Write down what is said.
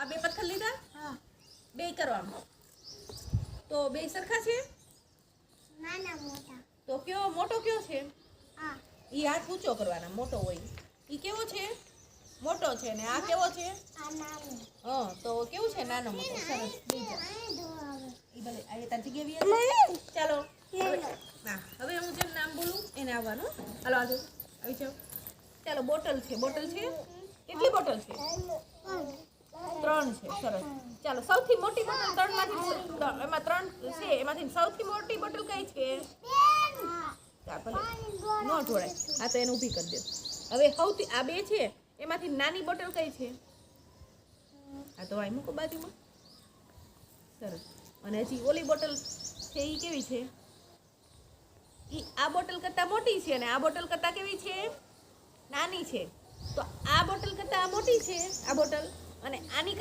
આ બે પથ્થર લીધા, હા બે કરો આમ, તો બે સરખા છે, નાના મોટા તો કયો મોટો કયો છે? આ ઈ હાથ ઊંચો કરવાના, મોટો હોય ઈ કેવો છે? મોટો છે. ને આ કેવો છે? આ નાનું હા, તો કેવું છે? નાનો મોટો. સરસ, બે જા. આ જો આવે ઈ ભલે આ તાર જગ્યા બી ચાલો લેલો ના, હવે હું જેમ નામ બોલું એને આવવાનું. હાલો આજુ આવી જાઓ. ચાલો બોટલ છે, બોટલ છે. કેટલી બોટલ છે? 3 છે. સરસ. ચાલો સૌથી મોટી બોટલ 3 માંથી એમાં 3 છે, એમાંથી સૌથી મોટી બોટલ કઈ છે? ચાલ ભલે ન જોડાય. આ તો એને ઊભી કરી દે. હવે સૌથી આ બે છે, એમાંથી નાની બોટલ કઈ છે? આ તો આ મૂકો બાજુમાં. સરસ. અને હજી ઓલી બોટલ છે ઈ કેવી છે? ઈ આ બોટલ કરતા મોટી છે અને આ બોટલ કરતા કેવી છે? નાની છે. તો આ બોટલ કરતા આ મોટી છે, આ બોટલ, અને આની